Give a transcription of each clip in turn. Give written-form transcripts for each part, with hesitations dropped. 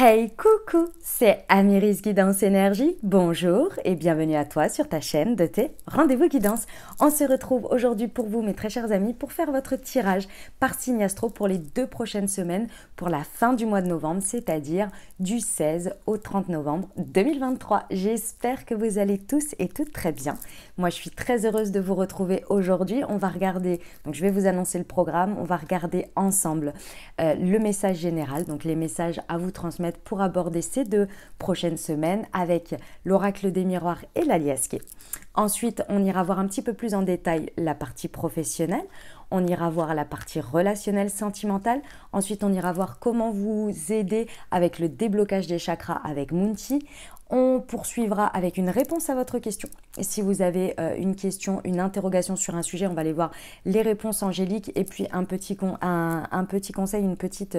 Hey, coucou, c'est Amiris Guidance Énergie. Bonjour et bienvenue à toi sur ta chaîne de tes rendez-vous guidance. On se retrouve aujourd'hui pour vous, mes très chers amis, pour faire votre tirage par signe astro pour les 2 prochaines semaines pour la fin du mois de novembre, c'est-à-dire du 16 au 30 novembre 2023. J'espère que vous allez tous et toutes très bien. Moi, je suis très heureuse de vous retrouver aujourd'hui. On va regarder, donc je vais vous annoncer le programme, on va regarder ensemble le message général, donc les messages à vous transmettre pour aborder ces 2 prochaines semaines avec l'oracle des miroirs et la liasquée. Ensuite, on ira voir un petit peu plus en détail la partie professionnelle. On ira voir la partie relationnelle, sentimentale. Ensuite, on ira voir comment vous aider avec le déblocage des chakras avec Moonti. On poursuivra avec une réponse à votre question. Et si vous avez une question, une interrogation sur un sujet, on va aller voir les réponses angéliques et puis un petit conseil, une petite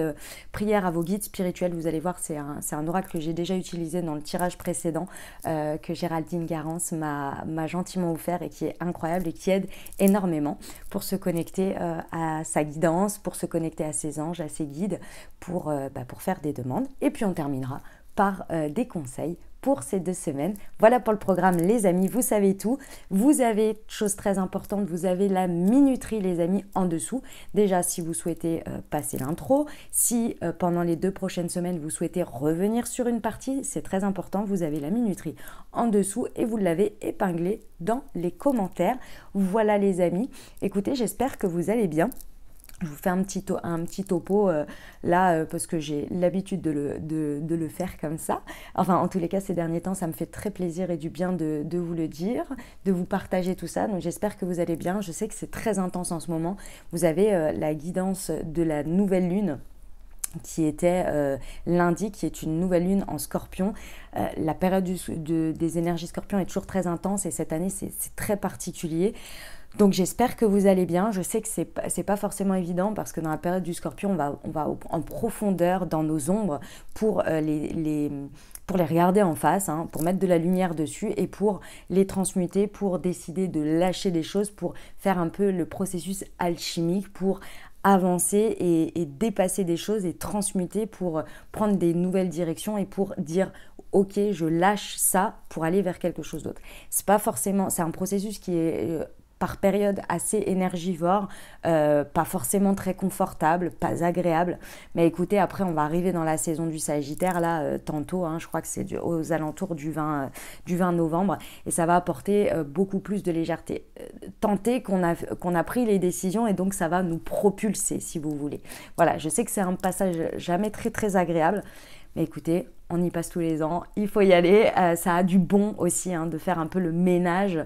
prière à vos guides spirituels. Vous allez voir, c'est un oracle que j'ai déjà utilisé dans le tirage précédent que Géraldine Garance m'a gentiment offert et qui est incroyable et qui aide énormément pour se connecter à sa guidance, pour se connecter à ses anges, à ses guides, pour faire des demandes. Et puis on terminera par des conseils pour ces 2 semaines. Voilà pour le programme, les amis, vous savez tout. Vous avez, chose très importante, vous avez la minuterie, les amis, en dessous. Déjà, si vous souhaitez passer l'intro, si pendant les 2 prochaines semaines, vous souhaitez revenir sur une partie, c'est très important, vous avez la minuterie en dessous et vous l'avez épinglé dans les commentaires. Voilà, les amis. Écoutez, j'espère que vous allez bien. Je vous fais un petit topo là parce que j'ai l'habitude de le faire comme ça. Enfin, en tous les cas, ces derniers temps, ça me fait très plaisir et du bien de vous le dire, de vous partager tout ça. Donc, j'espère que vous allez bien. Je sais que c'est très intense en ce moment. Vous avez la guidance de la nouvelle lune qui était lundi, qui est une nouvelle lune en scorpion. La période des énergies scorpion est toujours très intense et cette année, c'est très particulier. Donc j'espère que vous allez bien. Je sais que c'est pas forcément évident parce que dans la période du scorpion, on va en profondeur dans nos ombres pour les regarder en face, hein, pour mettre de la lumière dessus et pour les transmuter, pour décider de lâcher des choses, pour faire un peu le processus alchimique, pour avancer et dépasser des choses et transmuter pour prendre des nouvelles directions et pour dire ok, je lâche ça pour aller vers quelque chose d'autre. C'est pas forcément, c'est un processus qui est par période assez énergivore, pas forcément très confortable, pas agréable. Mais écoutez, après on va arriver dans la saison du Sagittaire, là, tantôt, hein, je crois que c'est aux alentours du 20 novembre, et ça va apporter beaucoup plus de légèreté. Tenter qu'on a pris les décisions et donc ça va nous propulser, si vous voulez. Voilà, je sais que c'est un passage jamais très très agréable, mais écoutez, on y passe tous les ans, il faut y aller. Ça a du bon aussi hein, de faire un peu le ménage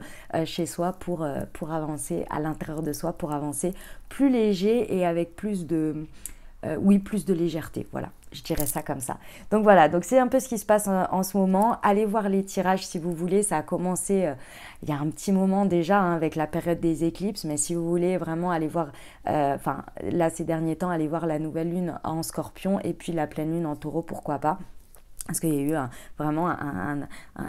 chez soi pour avancer à l'intérieur de soi, pour avancer plus léger et avec plus de légèreté. Voilà, je dirais ça comme ça. Donc voilà, donc c'est un peu ce qui se passe en ce moment. Allez voir les tirages si vous voulez. Ça a commencé il y a un petit moment déjà hein, avec la période des éclipses. Mais si vous voulez vraiment aller voir, là ces derniers temps, allez voir la nouvelle lune en Scorpion et puis la pleine lune en Taureau, pourquoi pas. Parce qu'il y a eu vraiment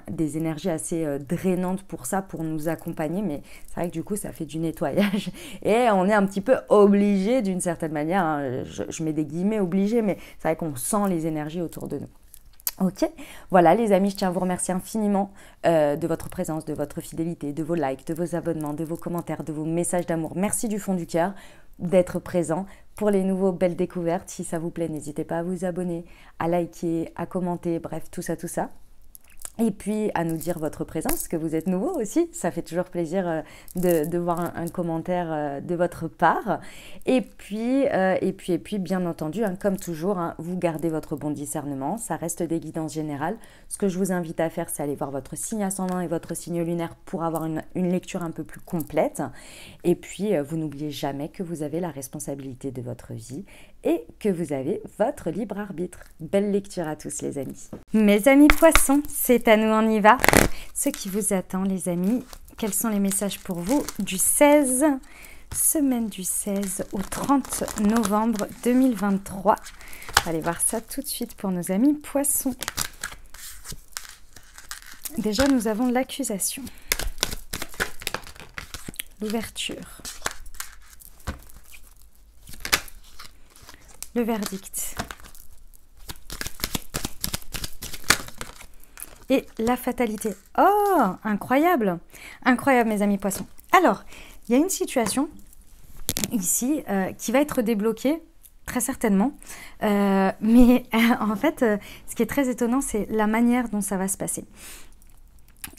des énergies assez drainantes pour ça, pour nous accompagner. Mais c'est vrai que du coup, ça fait du nettoyage. Et on est un petit peu obligé d'une certaine manière. Hein, je mets des guillemets obligé, mais c'est vrai qu'on sent les énergies autour de nous. Ok, voilà les amis, je tiens à vous remercier infiniment de votre présence, de votre fidélité, de vos likes, de vos abonnements, de vos commentaires, de vos messages d'amour. Merci du fond du cœur d'être présent. Pour les nouveaux belles découvertes, si ça vous plaît, n'hésitez pas à vous abonner, à liker, à commenter, bref, tout ça, tout ça. Et puis à nous dire votre présence, que vous êtes nouveau aussi. Ça fait toujours plaisir de voir un commentaire de votre part. Et puis bien entendu, hein, comme toujours, hein, vous gardez votre bon discernement. Ça reste des guidances générales. Ce que je vous invite à faire, c'est aller voir votre signe ascendant et votre signe lunaire pour avoir une lecture un peu plus complète. Et puis, vous n'oubliez jamais que vous avez la responsabilité de votre vie et que vous avez votre libre arbitre. Belle lecture à tous les amis. Mes amis poissons, c'est à nous, on y va. Ce qui vous attend les amis, quels sont les messages pour vous du 16, semaine du 16 au 30 novembre 2023. On va aller voir ça tout de suite pour nos amis poissons. Déjà, nous avons l'accusation, l'ouverture, le verdict, et la fatalité. Oh, incroyable! Incroyable, mes amis poissons. Alors, il y a une situation ici qui va être débloquée, très certainement. Mais en fait, ce qui est très étonnant, c'est la manière dont ça va se passer.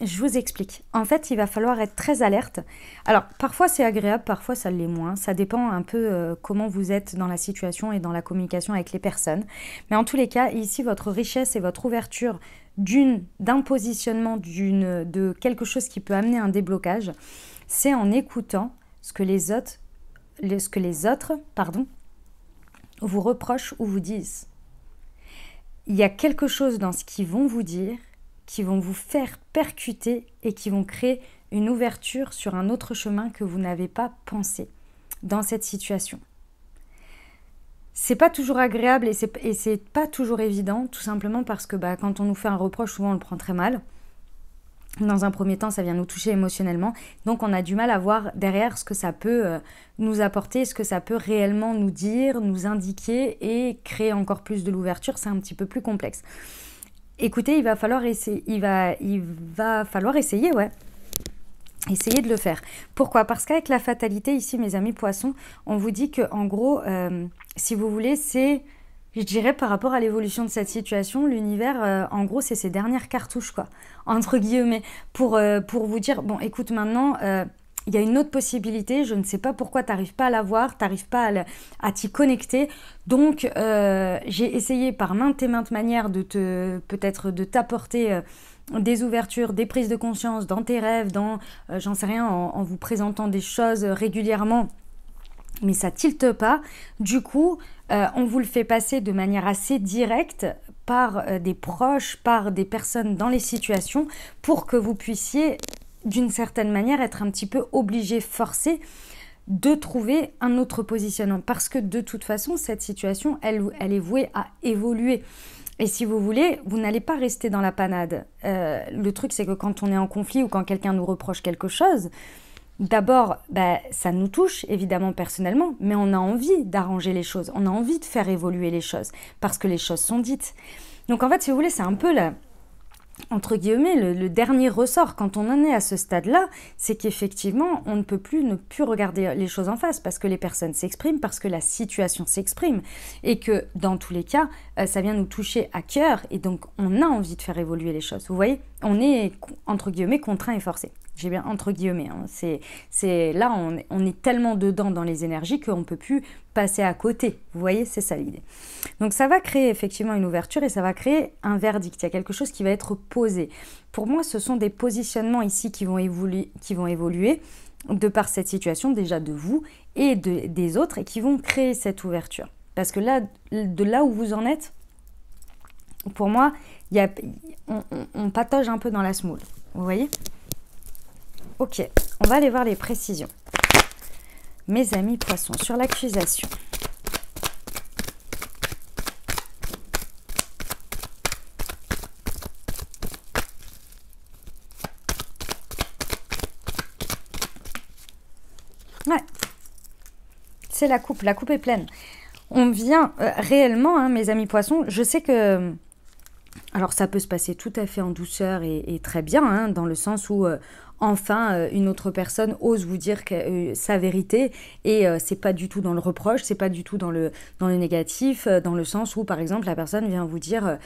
Je vous explique. En fait, il va falloir être très alerte. Alors, parfois c'est agréable, parfois ça l'est moins. Ça dépend un peu comment vous êtes dans la situation et dans la communication avec les personnes. Mais en tous les cas, ici, votre richesse et votre ouverture d'un positionnement, de quelque chose qui peut amener un déblocage, c'est en écoutant ce que les autres, vous reprochent ou vous disent. Il y a quelque chose dans ce qu'ils vont vous dire qui vont vous faire percuter et qui vont créer une ouverture sur un autre chemin que vous n'avez pas pensé dans cette situation. C'est pas toujours agréable et c'est pas toujours évident, tout simplement parce que quand on nous fait un reproche, souvent on le prend très mal. Dans un premier temps, ça vient nous toucher émotionnellement, donc on a du mal à voir derrière ce que ça peut nous apporter, ce que ça peut réellement nous dire, nous indiquer et créer encore plus de l'ouverture. C'est un petit peu plus complexe. Écoutez, il va falloir essayer, ouais. Essayez de le faire. Pourquoi? Parce qu'avec la fatalité, ici, mes amis poissons, on vous dit que, en gros, si vous voulez, c'est, je dirais, par rapport à l'évolution de cette situation, l'univers, en gros, c'est ses dernières cartouches, quoi, entre guillemets, pour vous dire, bon, écoute, maintenant, il y a une autre possibilité, je ne sais pas pourquoi tu n'arrives pas à la voir, tu n'arrives pas à t'y connecter. Donc, j'ai essayé par maintes et maintes manières peut-être de t'apporter des ouvertures, des prises de conscience dans tes rêves, j'en sais rien, en vous présentant des choses régulièrement. Mais ça tilte pas. Du coup, on vous le fait passer de manière assez directe par des proches, par des personnes dans les situations pour que vous puissiez d'une certaine manière être un petit peu obligé, forcé de trouver un autre positionnement parce que de toute façon cette situation elle est vouée à évoluer et si vous voulez vous n'allez pas rester dans la panade. Le truc c'est que quand on est en conflit ou quand quelqu'un nous reproche quelque chose, d'abord ça nous touche évidemment personnellement, mais on a envie d'arranger les choses, on a envie de faire évoluer les choses parce que les choses sont dites. Donc en fait si vous voulez c'est un peu entre guillemets, le dernier ressort quand on en est à ce stade-là, c'est qu'effectivement, on ne peut plus regarder les choses en face parce que les personnes s'expriment, parce que la situation s'exprime et que dans tous les cas, ça vient nous toucher à cœur et donc on a envie de faire évoluer les choses. Vous voyez, on est entre guillemets contraint et forcé. J'ai bien entre guillemets. Hein. Là, on est tellement dedans dans les énergies qu'on ne peut plus passer à côté. Vous voyez, c'est ça l'idée. Donc ça va créer effectivement une ouverture et ça va créer un verdict. Il y a quelque chose qui va être posé. Pour moi, ce sont des positionnements ici qui vont évoluer de par cette situation déjà de vous et des autres et qui vont créer cette ouverture. Parce que là, de là où vous en êtes, pour moi, on patauge un peu dans la semoule. Vous voyez ? Ok, on va aller voir les précisions. Mes amis poissons, sur l'accusation. Ouais, c'est la coupe est pleine. On vient réellement, hein, mes amis poissons, je sais que... Alors ça peut se passer tout à fait en douceur et très bien, hein, dans le sens où enfin une autre personne ose vous dire sa vérité et c'est pas du tout dans le reproche, c'est pas du tout dans le négatif, dans le sens où par exemple la personne vient vous dire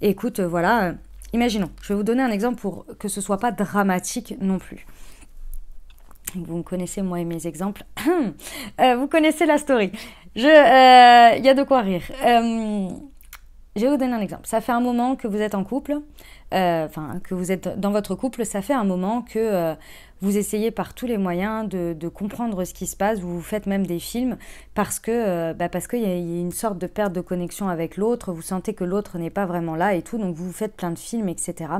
écoute voilà, imaginons, je vais vous donner un exemple pour que ce soit pas dramatique non plus. Vous me connaissez moi et mes exemples, vous connaissez la story, il y a de quoi rire. Je vais vous donner un exemple. Ça fait un moment que vous êtes en couple, que vous êtes dans votre couple, ça fait un moment que vous essayez par tous les moyens de comprendre ce qui se passe, vous faites même des films parce qu'il y a une sorte de perte de connexion avec l'autre, vous sentez que l'autre n'est pas vraiment là et tout, donc vous faites plein de films, etc.,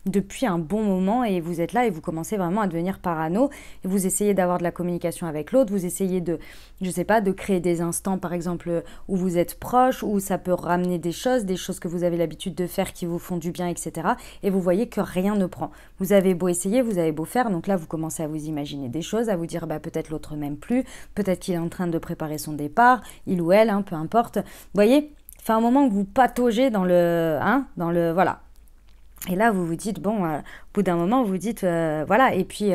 depuis un bon moment et vous êtes là et vous commencez vraiment à devenir parano et vous essayez d'avoir de la communication avec l'autre, vous essayez de créer des instants par exemple où vous êtes proches, où ça peut ramener des choses que vous avez l'habitude de faire qui vous font du bien, etc. Et vous voyez que rien ne prend. Vous avez beau essayer, vous avez beau faire, donc là vous commencez à vous imaginer des choses, à vous dire peut-être l'autre m'aime plus, peut-être qu'il est en train de préparer son départ, il ou elle, hein, peu importe. Vous voyez, fait un moment que vous pataugez dans le voilà. Et là, vous vous dites, bon, au bout d'un moment, vous dites, voilà, et puis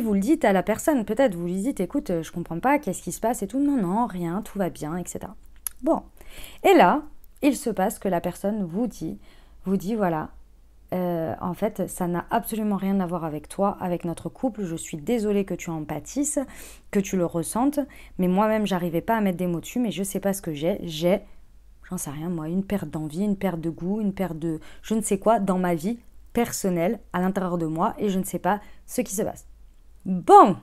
vous le dites à la personne, peut-être, vous lui dites, écoute, je comprends pas, qu'est-ce qui se passe et tout, non, non, rien, tout va bien, etc. Bon, et là, il se passe que la personne vous dit, voilà, en fait, ça n'a absolument rien à voir avec toi, avec notre couple, je suis désolée que tu en pâtisses, que tu le ressentes, mais moi-même, j'arrivais pas à mettre des mots dessus, mais je sais pas ce que j'ai j'en sais rien moi, une perte d'envie, une perte de goût, une perte de je ne sais quoi dans ma vie personnelle, à l'intérieur de moi, et je ne sais pas ce qui se passe. Bon,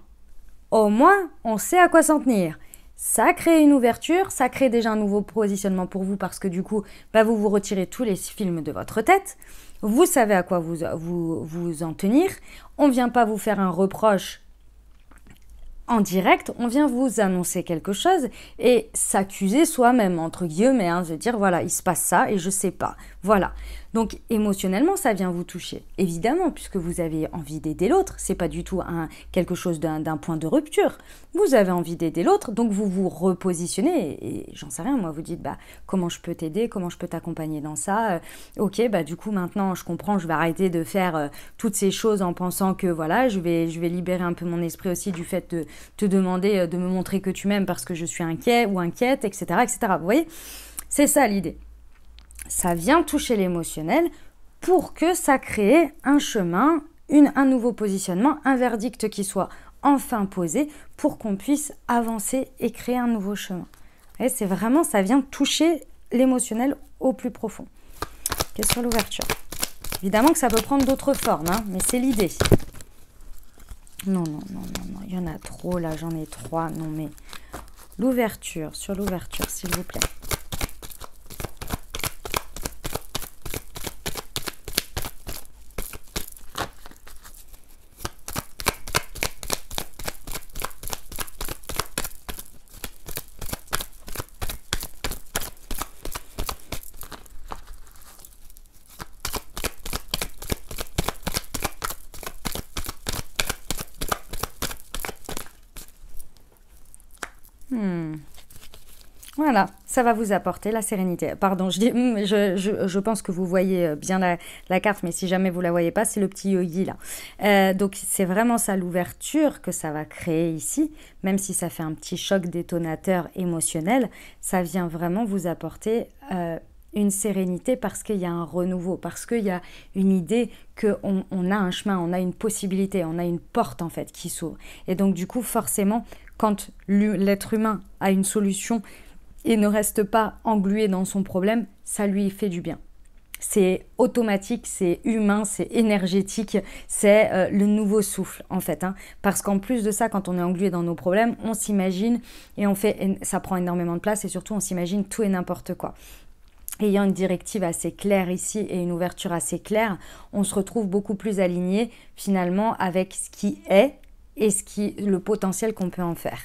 au moins, on sait à quoi s'en tenir. Ça crée une ouverture, ça crée déjà un nouveau positionnement pour vous parce que du coup, vous vous retirez tous les films de votre tête, vous savez à quoi vous en tenir, on ne vient pas vous faire un reproche en direct, on vient vous annoncer quelque chose et s'accuser soi-même, entre guillemets, de dire voilà, il se passe ça et je sais pas. Voilà. Donc émotionnellement, ça vient vous toucher. Évidemment, puisque vous avez envie d'aider l'autre, c'est pas du tout quelque chose d'un point de rupture. Vous avez envie d'aider l'autre, donc vous vous repositionnez et j'en sais rien, moi, vous dites comment je peux t'aider, comment je peux t'accompagner dans ça. Ok, du coup maintenant je comprends, je vais arrêter de faire toutes ces choses en pensant que voilà, je vais libérer un peu mon esprit aussi du fait de te demander de me montrer que tu m'aimes parce que je suis inquiet ou inquiète, etc., etc. Vous voyez, c'est ça l'idée. Ça vient toucher l'émotionnel pour que ça crée un chemin, un nouveau positionnement, un verdict qui soit enfin posé pour qu'on puisse avancer et créer un nouveau chemin. Et c'est vraiment, ça vient toucher l'émotionnel au plus profond. Qu'est-ce sur l'ouverture? Évidemment que ça peut prendre d'autres formes, mais c'est l'idée. Non, il y en a trop là, j'en ai 3. Non, mais l'ouverture, sur l'ouverture, s'il vous plaît. Voilà, ça va vous apporter la sérénité. Pardon, je pense que vous voyez bien la carte, mais si jamais vous la voyez pas, c'est le petit yogi là. Donc c'est vraiment ça l'ouverture que ça va créer ici, même si ça fait un petit choc détonateur émotionnel, ça vient vraiment vous apporter une sérénité parce qu'il y a un renouveau, parce qu'il y a une idée qu'on a un chemin, on a une possibilité, on a une porte en fait qui s'ouvre. Et donc du coup, forcément, quand l'être humain a une solution et ne reste pas englué dans son problème, ça lui fait du bien. C'est automatique, c'est humain, c'est énergétique, c'est le nouveau souffle en fait. Parce qu'en plus de ça, quand on est englué dans nos problèmes, on s'imagine et ça prend énormément de place et surtout on s'imagine tout et n'importe quoi. Ayant une directive assez claire ici et une ouverture assez claire, on se retrouve beaucoup plus aligné finalement avec ce qui est et le potentiel qu'on peut en faire.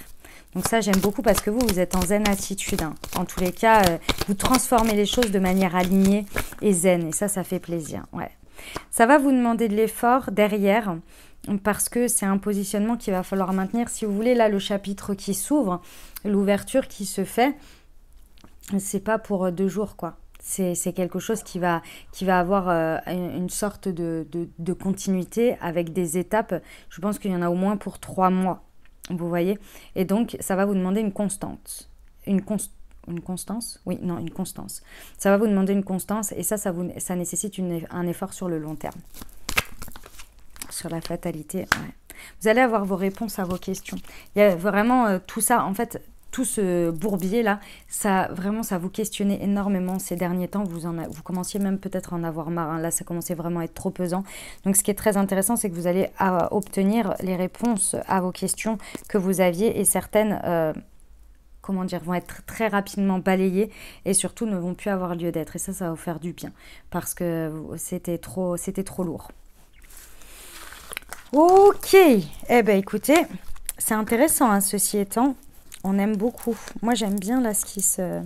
Donc ça, j'aime beaucoup parce que vous êtes en zen attitude. En tous les cas, vous transformez les choses de manière alignée et zen. Et ça fait plaisir. Ouais. Ça va vous demander de l'effort derrière parce que c'est un positionnement qu'il va falloir maintenir. Si vous voulez, là, le chapitre qui s'ouvre, l'ouverture qui se fait, c'est pas pour 2 jours, quoi. C'est quelque chose qui va avoir une sorte de continuité avec des étapes. Je pense qu'il y en a au moins pour 3 mois. Vous voyez? Et donc, ça va vous demander une constance. Une constance? Oui, non, une constance. Ça va vous demander une constance et ça nécessite un effort sur le long terme. Sur la fatalité, ouais. Vous allez avoir vos réponses à vos questions. Il y a vraiment tout ça, en fait, tout ce bourbier-là, ça vous questionnait énormément ces derniers temps. Vous commenciez même peut-être à en avoir marre. Là, ça commençait vraiment à être trop pesant. Donc, ce qui est très intéressant, c'est que vous allez obtenir les réponses à vos questions que vous aviez et certaines, vont être très rapidement balayées et surtout ne vont plus avoir lieu d'être. Et ça va vous faire du bien parce que c'était trop lourd. Ok. Eh bien, écoutez, c'est intéressant, ceci étant. On aime beaucoup. Moi, j'aime bien là ce qui s'est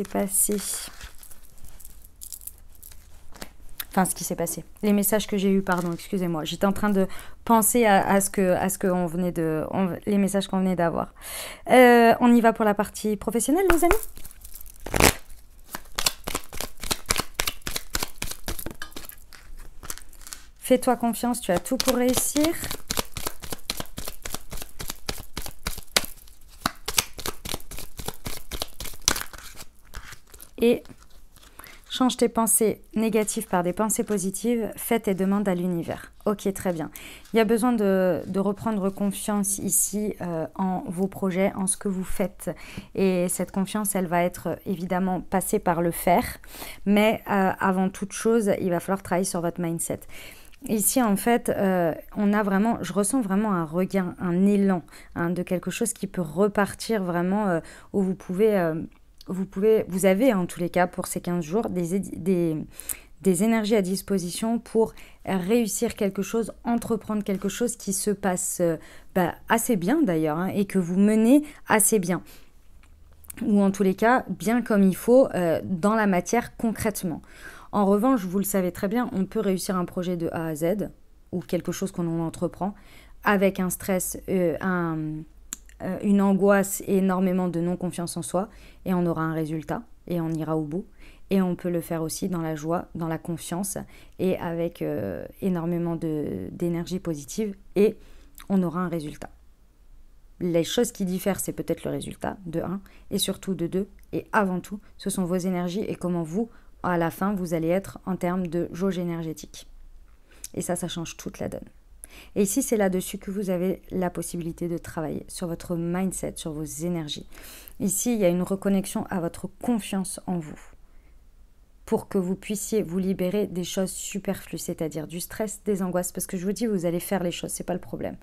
passé. Enfin, ce qui s'est passé. Les messages que j'ai eus, pardon, excusez-moi. J'étais en train de penser à ce que on venait les messages qu'on venait d'avoir. On y va pour la partie professionnelle, les amis? Fais-toi confiance, tu as tout pour réussir. Et change tes pensées négatives par des pensées positives. Fais tes demandes à l'univers. Ok, très bien. Il y a besoin de reprendre confiance ici en vos projets, en ce que vous faites. Et cette confiance, elle va être évidemment passée par le faire. Mais avant toute chose, il va falloir travailler sur votre mindset. Ici, en fait, je ressens vraiment un regain, un élan de quelque chose qui peut repartir vraiment où vous avez en tous les cas pour ces 15 jours des énergies à disposition pour réussir quelque chose, entreprendre quelque chose qui se passe assez bien d'ailleurs et que vous menez assez bien. Ou en tous les cas, bien comme il faut dans la matière concrètement. En revanche, vous le savez très bien, on peut réussir un projet de A à Z ou quelque chose qu'on entreprend avec un stress, une angoisse et énormément de non-confiance en soi et on aura un résultat et on ira au bout. Et on peut le faire aussi dans la joie, dans la confiance et avec énormément d'énergie positive et on aura un résultat. Les choses qui diffèrent, c'est peut-être le résultat de 1 et surtout de 2 et avant tout, ce sont vos énergies et comment vous, à la fin, vous allez être en termes de jauge énergétique. Et ça change toute la donne. Et ici, c'est là-dessus que vous avez la possibilité de travailler sur votre mindset, sur vos énergies. Ici, il y a une reconnexion à votre confiance en vous pour que vous puissiez vous libérer des choses superflues, c'est-à-dire du stress, des angoisses. Parce que je vous dis, vous allez faire les choses, c'est pas le problème.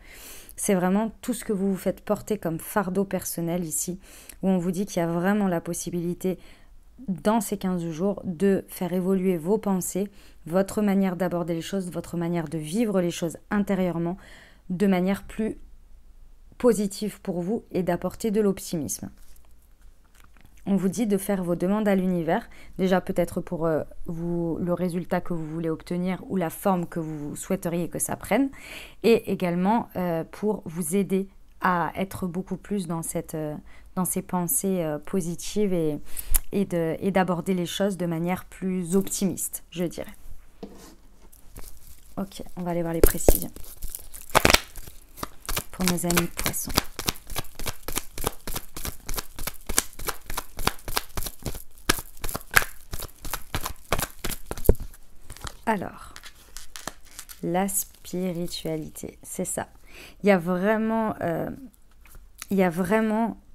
C'est vraiment tout ce que vous vous faites porter comme fardeau personnel ici, où on vous dit qu'il y a vraiment la possibilité dans ces 15 jours de faire évoluer vos pensées, votre manière d'aborder les choses, votre manière de vivre les choses intérieurement de manière plus positive pour vous et d'apporter de l'optimisme. On vous dit de faire vos demandes à l'univers, déjà peut-être pour le résultat que vous voulez obtenir ou la forme que vous souhaiteriez que ça prenne, et également pour vous aider à être beaucoup plus dans ces pensées positives et d'aborder les choses de manière plus optimiste, je dirais. Ok, on va aller voir les précisions pour nos amis poissons. Alors, la spiritualité, c'est ça. Il y a vraiment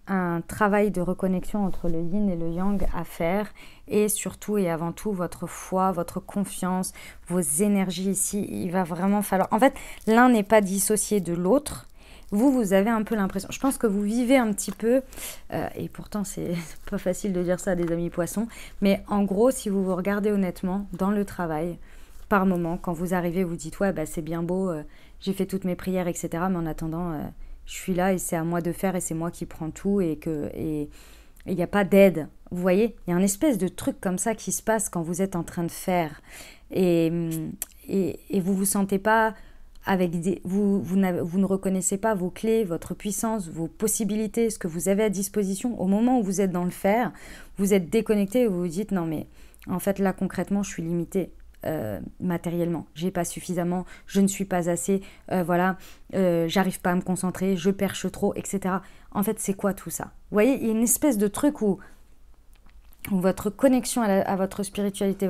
un travail de reconnexion entre le yin et le yang à faire et surtout et avant tout votre foi, votre confiance, vos énergies ici. Il va vraiment falloir... En fait, l'un n'est pas dissocié de l'autre. Vous avez un peu l'impression... Je pense que vous vivez un petit peu... et pourtant, c'est pas facile de dire ça à des amis poissons. Mais en gros, si vous vous regardez honnêtement dans le travail... Par moment, quand vous arrivez, vous dites ouais, c'est bien beau, j'ai fait toutes mes prières, etc. Mais en attendant, je suis là et c'est à moi de faire et c'est moi qui prends tout et il n'y a pas d'aide. Vous voyez, il y a un espèce de truc comme ça qui se passe quand vous êtes en train de faire et vous sentez pas avec vous ne reconnaissez pas vos clés, votre puissance, vos possibilités, ce que vous avez à disposition. Au moment où vous êtes dans le faire, vous êtes déconnecté et vous vous dites non mais en fait là concrètement je suis limitée. Matériellement, j'ai pas suffisamment, je ne suis pas assez, j'arrive pas à me concentrer, je perche trop, etc. En fait, c'est quoi tout ça? Vous voyez, il y a une espèce de truc où votre connexion à votre spiritualité,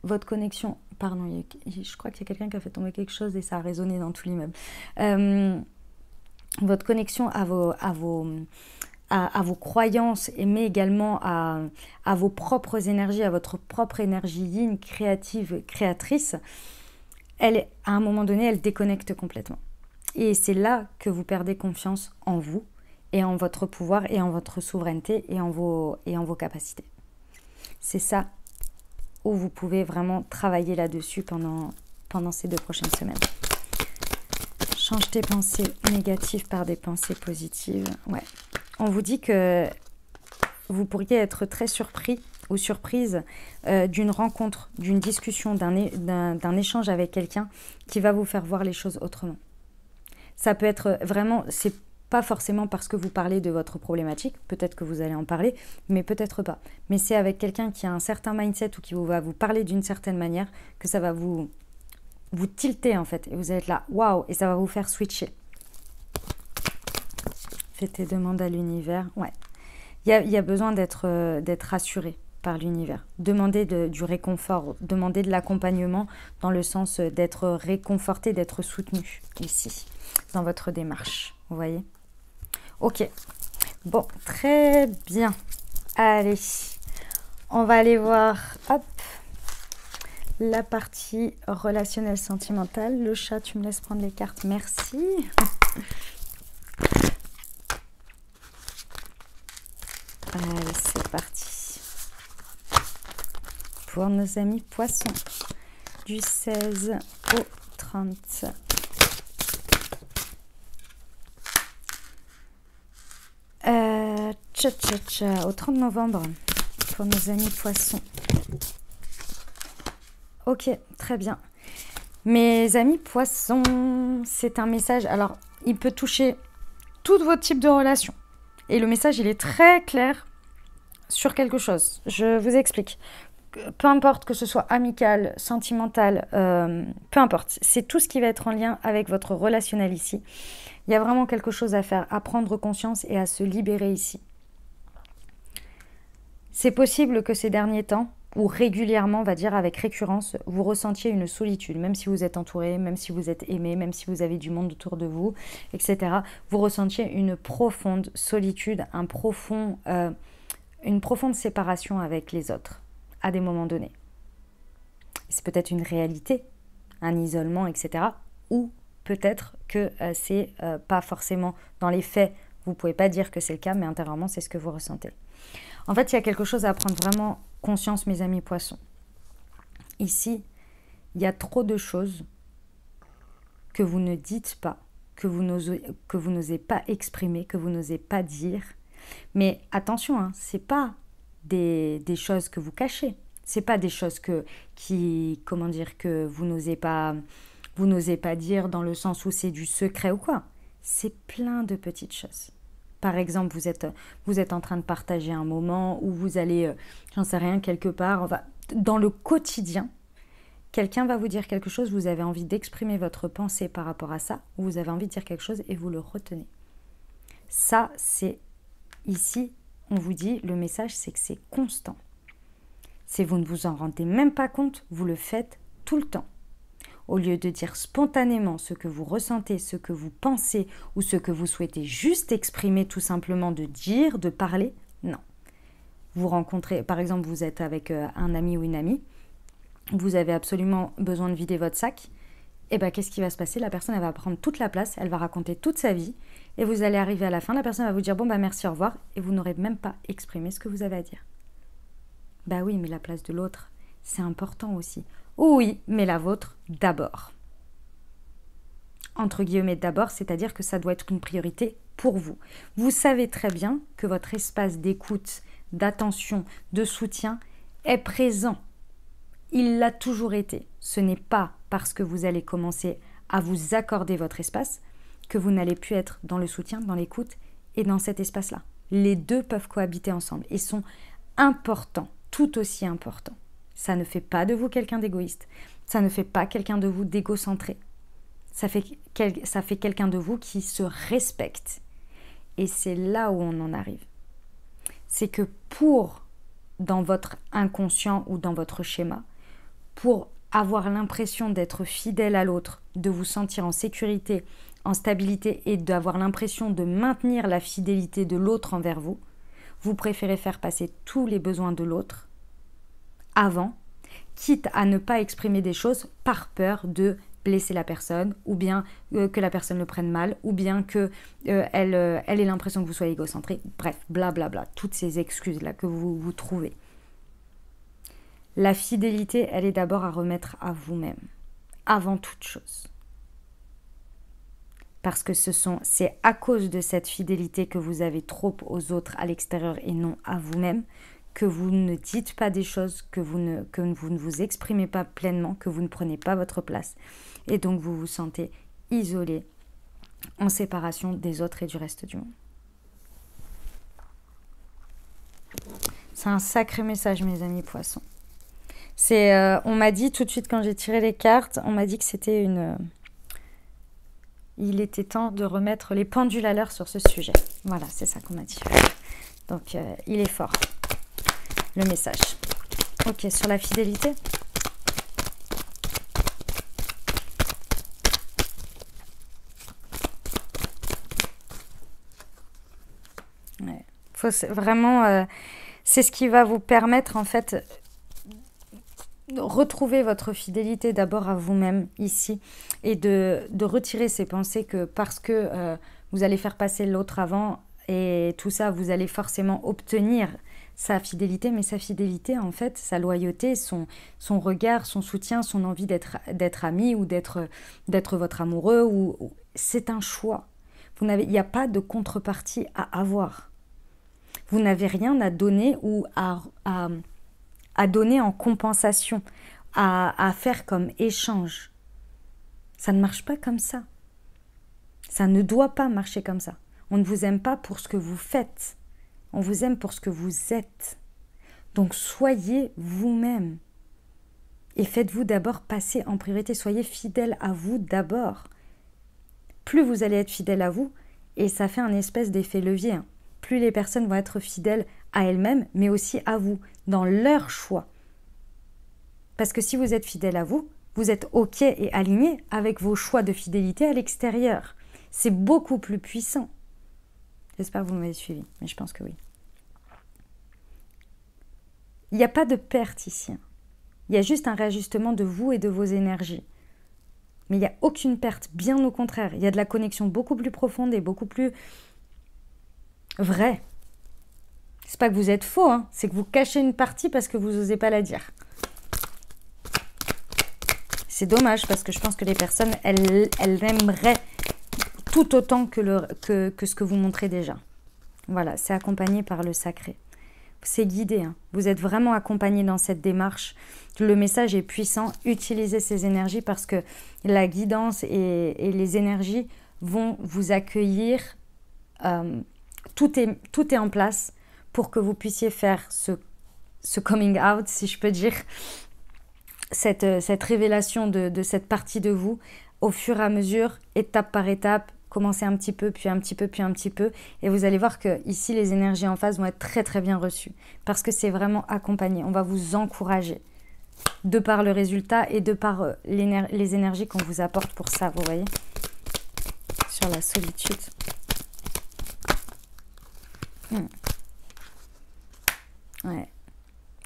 votre connexion, pardon, je crois qu'il y a quelqu'un qui a fait tomber quelque chose et ça a résonné dans tout l'immeuble. Votre connexion à vos croyances, mais également à vos propres énergies, à votre propre énergie yin, créative, créatrice, à un moment donné, elle déconnecte complètement. Et c'est là que vous perdez confiance en vous, et en votre pouvoir, et en votre souveraineté, et en vos capacités. C'est ça où vous pouvez vraiment travailler là-dessus pendant ces 2 prochaines semaines. Change tes pensées négatives par des pensées positives. Ouais. On vous dit que vous pourriez être très surpris ou surprise d'une rencontre, d'une discussion, d'un échange avec quelqu'un qui va vous faire voir les choses autrement. Ça peut être vraiment, c'est pas forcément parce que vous parlez de votre problématique, peut-être que vous allez en parler, mais peut-être pas. Mais c'est avec quelqu'un qui a un certain mindset ou qui va vous parler d'une certaine manière que ça va vous vous tilter en fait. Et vous êtes là, waouh, et ça va vous faire switcher. Fais tes demandes à l'univers. Ouais. Il y a besoin d'être rassuré par l'univers. Demandez du réconfort, demandez de l'accompagnement dans le sens d'être réconforté, d'être soutenu ici, dans votre démarche. Vous voyez? Ok. Bon, très bien. Allez, on va aller voir, hop, la partie relationnelle sentimentale. Le chat, tu me laisses prendre les cartes, merci. Allez, c'est parti. Pour nos amis poissons, du 16 au 30. Au 30 novembre, pour nos amis poissons. Ok, très bien. Mes amis poissons, c'est un message. Alors, il peut toucher tous vos types de relations. Et le message, il est très clair sur quelque chose. Je vous explique. Peu importe que ce soit amical, sentimental, peu importe. C'est tout ce qui va être en lien avec votre relationnel ici. Il y a vraiment quelque chose à faire, à prendre conscience et à se libérer ici. C'est possible que ces derniers temps, ou régulièrement, on va dire avec récurrence, vous ressentiez une solitude, même si vous êtes entouré, même si vous êtes aimé, même si vous avez du monde autour de vous, etc. Vous ressentiez une profonde solitude, une profonde séparation avec les autres, à des moments donnés. C'est peut-être une réalité, un isolement, etc. Ou peut-être que c'est pas forcément dans les faits, vous ne pouvez pas dire que c'est le cas, mais intérieurement, c'est ce que vous ressentez. En fait, il y a quelque chose à prendre vraiment conscience, mes amis poissons. Ici, il y a trop de choses que vous ne dites pas, que vous n'osez pas exprimer, que vous n'osez pas dire. Mais attention, hein, ce n'est pas des choses que vous cachez. Ce n'est pas des choses que vous n'osez pas dire dans le sens où c'est du secret ou quoi. C'est plein de petites choses. Par exemple, vous êtes en train de partager un moment où vous allez, j'en sais rien, quelque part, dans le quotidien, quelqu'un va vous dire quelque chose, vous avez envie d'exprimer votre pensée par rapport à ça, ou vous avez envie de dire quelque chose et vous le retenez. Ça, c'est ici, on vous dit, le message, c'est que c'est constant. Si vous ne vous en rendez même pas compte, vous le faites tout le temps. Au lieu de dire spontanément ce que vous ressentez, ce que vous pensez ou ce que vous souhaitez juste exprimer tout simplement, de dire, de parler, non. Vous rencontrez, par exemple, vous êtes avec un ami ou une amie, vous avez absolument besoin de vider votre sac, et bien qu'est-ce qui va se passer? La personne, elle va prendre toute la place, elle va raconter toute sa vie, et vous allez arriver à la fin, la personne va vous dire « bon bah merci, au revoir », et vous n'aurez même pas exprimé ce que vous avez à dire. Bah oui, mais la place de l'autre, c'est important aussi. Oui, mais la vôtre d'abord. Entre guillemets d'abord, c'est-à-dire que ça doit être une priorité pour vous. Vous savez très bien que votre espace d'écoute, d'attention, de soutien est présent. Il l'a toujours été. Ce n'est pas parce que vous allez commencer à vous accorder votre espace que vous n'allez plus être dans le soutien, dans l'écoute et dans cet espace-là. Les deux peuvent cohabiter ensemble et sont importants, tout aussi importants. Ça ne fait pas de vous quelqu'un d'égoïste. Ça ne fait pas quelqu'un de vous d'égocentré. Ça fait quelqu'un de vous qui se respecte. Et c'est là où on en arrive. C'est que dans votre inconscient ou dans votre schéma, pour avoir l'impression d'être fidèle à l'autre, de vous sentir en sécurité, en stabilité et d'avoir l'impression de maintenir la fidélité de l'autre envers vous, vous préférez faire passer tous les besoins de l'autre avant, quitte à ne pas exprimer des choses par peur de blesser la personne, ou bien que la personne le prenne mal, ou bien qu'elle ait l'impression que vous soyez égocentré. Bref, blablabla, toutes ces excuses-là que vous vous trouvez. La fidélité, elle est d'abord à remettre à vous-même, avant toute chose. Parce que c'est à cause de cette fidélité que vous avez trop aux autres à l'extérieur et non à vous-même, que vous ne dites pas des choses, que vous ne vous exprimez pas pleinement, que vous ne prenez pas votre place. Et donc vous vous sentez isolé, en séparation des autres et du reste du monde. C'est un sacré message, mes amis poissons. On m'a dit tout de suite quand j'ai tiré les cartes, on m'a dit que c'était il était temps de remettre les pendules à l'heure sur ce sujet. Voilà, c'est ça qu'on m'a dit. Donc, il est fort, le message. Ok, sur la fidélité. Ouais. Vraiment, c'est ce qui va vous permettre, en fait, de retrouver votre fidélité d'abord à vous-même ici et de retirer ces pensées que parce que vous allez faire passer l'autre avant et tout ça, vous allez forcément obtenir sa fidélité, mais sa fidélité, en fait, sa loyauté, son regard, son soutien, son envie d'être ami ou d'être votre amoureux, c'est un choix. Il n'y a pas de contrepartie à avoir. Vous n'avez rien à donner ou à donner en compensation, à faire comme échange. Ça ne marche pas comme ça. Ça ne doit pas marcher comme ça. On ne vous aime pas pour ce que vous faites. On vous aime pour ce que vous êtes. Donc soyez vous-même. Et faites-vous d'abord passer en priorité. Soyez fidèle à vous d'abord. Plus vous allez être fidèle à vous, et ça fait un espèce d'effet levier, hein. Plus les personnes vont être fidèles à elles-mêmes, mais aussi à vous, dans leur choix. Parce que si vous êtes fidèle à vous, vous êtes OK et aligné avec vos choix de fidélité à l'extérieur. C'est beaucoup plus puissant. J'espère que vous m'avez suivi, mais je pense que oui. Il n'y a pas de perte ici. Il y a juste un réajustement de vous et de vos énergies. Mais il n'y a aucune perte, bien au contraire. Il y a de la connexion beaucoup plus profonde et beaucoup plus vraie. C'est pas que vous êtes faux, hein, c'est que vous cachez une partie parce que vous n'osez pas la dire. C'est dommage parce que je pense que les personnes, elles aimeraient tout autant que ce que vous montrez déjà. Voilà, c'est accompagné par le sacré. C'est guidé, hein. Vous êtes vraiment accompagné dans cette démarche. Le message est puissant. Utilisez ces énergies parce que la guidance et les énergies vont vous accueillir. Tout est en place pour que vous puissiez faire ce coming out, si je peux dire, cette révélation de cette partie de vous au fur et à mesure, étape par étape. Commencez un petit peu, puis un petit peu, puis un petit peu. Et vous allez voir que ici, les énergies en face vont être très, très bien reçues. Parce que c'est vraiment accompagné. On va vous encourager. De par le résultat et de par les énergies qu'on vous apporte pour ça, vous voyez. Sur la solitude. Ouais.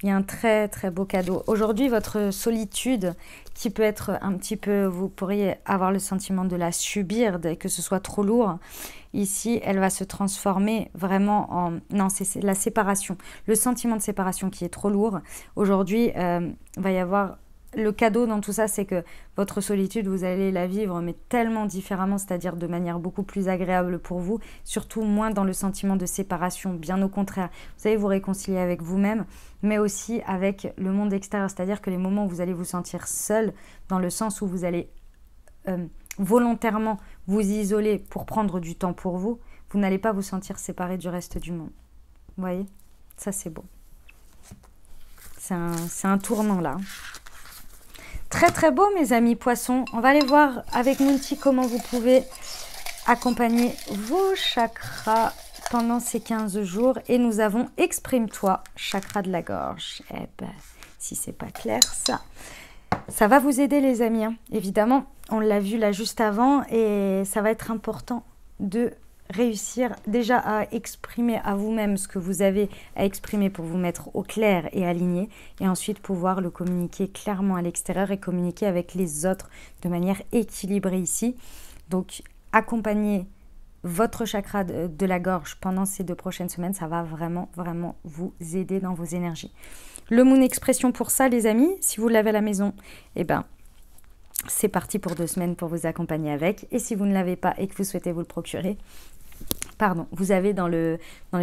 Il y a un très très beau cadeau. Aujourd'hui, votre solitude, qui peut être un petit peu, vous pourriez avoir le sentiment de la subir, que ce soit trop lourd. Ici, elle va se transformer vraiment en... Non, c'est la séparation. Le sentiment de séparation qui est trop lourd. Aujourd'hui, va y avoir... Le cadeau dans tout ça, c'est que votre solitude, vous allez la vivre, mais tellement différemment, c'est-à-dire de manière beaucoup plus agréable pour vous, surtout moins dans le sentiment de séparation, bien au contraire. Vous allez vous réconcilier avec vous-même, mais aussi avec le monde extérieur, c'est-à-dire que les moments où vous allez vous sentir seul, dans le sens où vous allez volontairement vous isoler pour prendre du temps pour vous, vous n'allez pas vous sentir séparé du reste du monde. Vous voyez? Ça, c'est beau. C'est un tournant là. Très très beau mes amis poissons. On va aller voir avec Mounty comment vous pouvez accompagner vos chakras pendant ces 15 jours. Et nous avons Exprime-toi, chakra de la gorge. Eh ben, si c'est pas clair ça va vous aider les amis, hein. Évidemment, on l'a vu là juste avant et ça va être important de réussir déjà à exprimer à vous-même ce que vous avez à exprimer pour vous mettre au clair et aligné, et ensuite pouvoir le communiquer clairement à l'extérieur et communiquer avec les autres de manière équilibrée ici. Donc accompagner votre chakra de la gorge pendant ces 2 prochaines semaines, ça va vraiment vraiment vous aider dans vos énergies. Le Moon Expression pour ça les amis, si vous l'avez à la maison, eh ben c'est parti pour 2 semaines pour vous accompagner avec. Et si vous ne l'avez pas et que vous souhaitez vous le procurer, vous avez dans le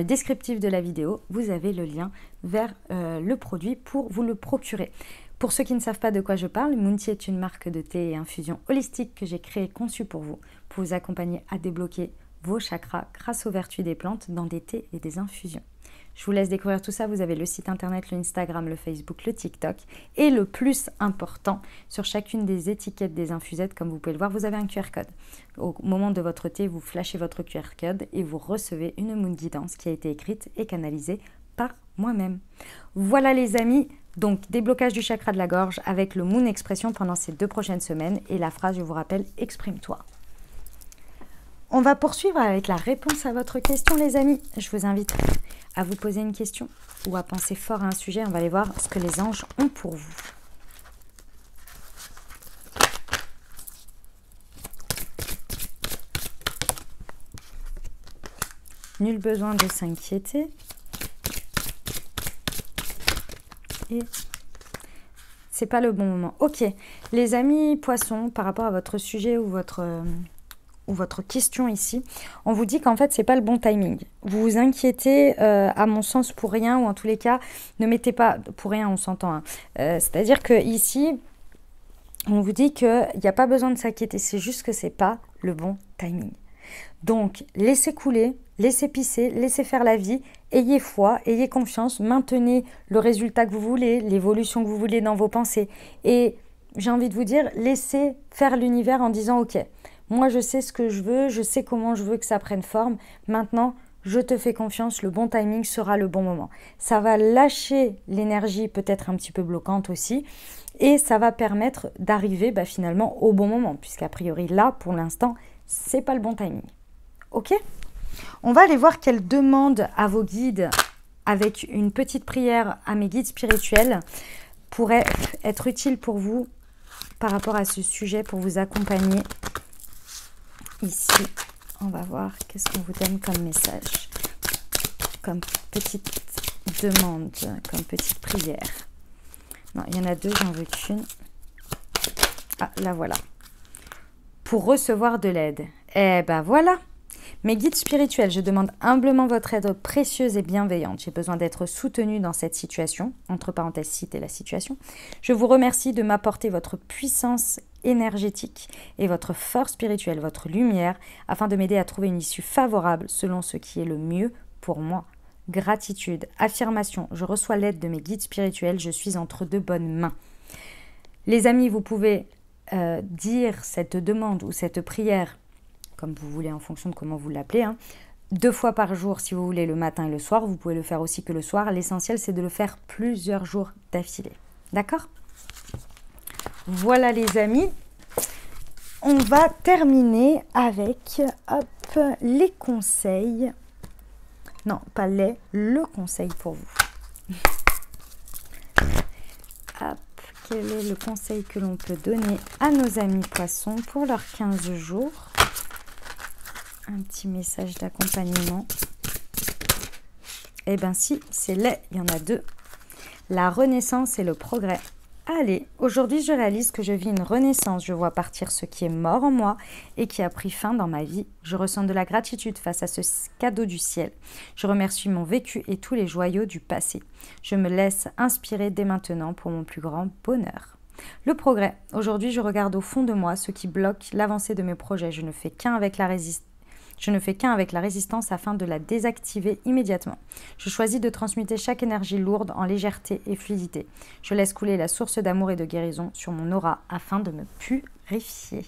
descriptif de la vidéo, vous avez le lien vers le produit pour vous le procurer. Pour ceux qui ne savent pas de quoi je parle, Mounty est une marque de thé et infusion holistique que j'ai créée et conçue pour vous accompagner à débloquer vos chakras grâce aux vertus des plantes dans des thés et des infusions. Je vous laisse découvrir tout ça. Vous avez le site internet, le Instagram, le Facebook, le TikTok. Et le plus important, sur chacune des étiquettes des infusettes, comme vous pouvez le voir, vous avez un QR code. Au moment de votre thé, vous flashez votre QR code et vous recevez une moon guidance qui a été écrite et canalisée par moi-même. Voilà les amis, donc déblocage du chakra de la gorge avec le Moon Expression pendant ces 2 prochaines semaines et la phrase, je vous rappelle, exprime-toi. On va poursuivre avec la réponse à votre question les amis. Je vous invite à vous poser une question ou à penser fort à un sujet. On va aller voir ce que les anges ont pour vous. Nul besoin de s'inquiéter. Et c'est pas le bon moment. Ok, les amis poissons, par rapport à votre sujet ou votre question ici, on vous dit qu'en fait, c'est pas le bon timing. Vous vous inquiétez, à mon sens, pour rien, ou en tous les cas, ne mettez pas... Pour rien, on s'entend. Hein. C'est-à-dire que ici, on vous dit qu'il n'y a pas besoin de s'inquiéter, c'est juste que c'est pas le bon timing. Donc, laissez couler, laissez pisser, laissez faire la vie, ayez foi, ayez confiance, maintenez le résultat que vous voulez, l'évolution que vous voulez dans vos pensées. Et j'ai envie de vous dire, laissez faire l'univers en disant « Ok, moi je sais ce que je veux, je sais comment je veux que ça prenne forme, maintenant je te fais confiance, le bon timing sera le bon moment. » Ça va lâcher l'énergie peut-être un petit peu bloquante aussi et ça va permettre d'arriver finalement au bon moment, puisqu'a priori là, pour l'instant, c'est pas le bon timing. Ok ? On va aller voir quelle demande à vos guides avec une petite prière à mes guides spirituels pourrait être utile pour vous par rapport à ce sujet, pour vous accompagner. Ici, on va voir qu'est-ce qu'on vous donne comme message, comme petite demande, comme petite prière. Non, il y en a 2, j'en veux qu'une. Ah, la voilà. Pour recevoir de l'aide. Eh ben voilà. Mes guides spirituels, je demande humblement votre aide précieuse et bienveillante. J'ai besoin d'être soutenue dans cette situation. Entre parenthèses, citez la situation. Je vous remercie de m'apporter votre puissance énergétique et votre force spirituelle, votre lumière, afin de m'aider à trouver une issue favorable selon ce qui est le mieux pour moi. Gratitude, affirmation, je reçois l'aide de mes guides spirituels, je suis entre de bonnes mains. Les amis, vous pouvez dire cette demande ou cette prière, comme vous voulez en fonction de comment vous l'appelez, 2 fois par jour si vous voulez, le matin et le soir. Vous pouvez le faire aussi que le soir. L'essentiel, c'est de le faire plusieurs jours d'affilée. D'accord ? Voilà les amis. On va terminer avec les conseils. Non, pas le conseil pour vous. Hop. Quel est le conseil que l'on peut donner à nos amis poissons pour leurs 15 jours? Un petit message d'accompagnement. Eh bien si, c'est il y en a 2. La renaissance et le progrès. Allez, aujourd'hui je réalise que je vis une renaissance. Je vois partir ce qui est mort en moi et qui a pris fin dans ma vie. Je ressens de la gratitude face à ce cadeau du ciel. Je remercie mon vécu et tous les joyaux du passé. Je me laisse inspirer dès maintenant pour mon plus grand bonheur. Le progrès. Aujourd'hui, je regarde au fond de moi ce qui bloque l'avancée de mes projets. Je ne fais qu'un avec la résistance afin de la désactiver immédiatement. Je choisis de transmuter chaque énergie lourde en légèreté et fluidité. Je laisse couler la source d'amour et de guérison sur mon aura afin de me purifier.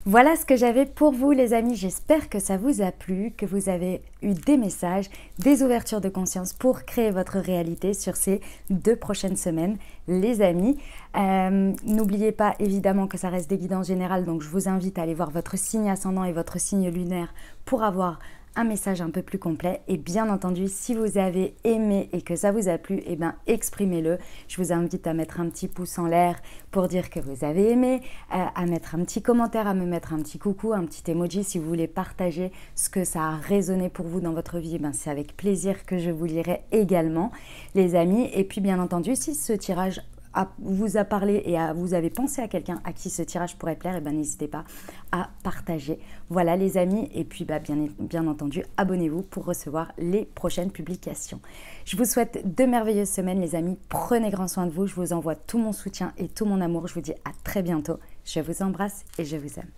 Voilà ce que j'avais pour vous les amis, j'espère que ça vous a plu, que vous avez eu des messages, des ouvertures de conscience pour créer votre réalité sur ces 2 prochaines semaines les amis. N'oubliez pas évidemment que ça reste des guidances générales, donc je vous invite à aller voir votre signe ascendant et votre signe lunaire pour avoir un message un peu plus complet. Et bien entendu, si vous avez aimé et que ça vous a plu, eh bien exprimez-le. Je vous invite à mettre un petit pouce en l'air pour dire que vous avez aimé, à mettre un petit commentaire, à me mettre un petit coucou, un petit emoji si vous voulez partager ce que ça a résonné pour vous dans votre vie. C'est avec plaisir que je vous lirai également, les amis. Et puis bien entendu, si ce tirage vous a parlé et vous avez pensé à quelqu'un à qui ce tirage pourrait plaire, et n'hésitez pas à partager. Voilà les amis, et puis bien entendu, abonnez-vous pour recevoir les prochaines publications. Je vous souhaite de merveilleuses semaines les amis, prenez grand soin de vous, je vous envoie tout mon soutien et tout mon amour, je vous dis à très bientôt, je vous embrasse et je vous aime.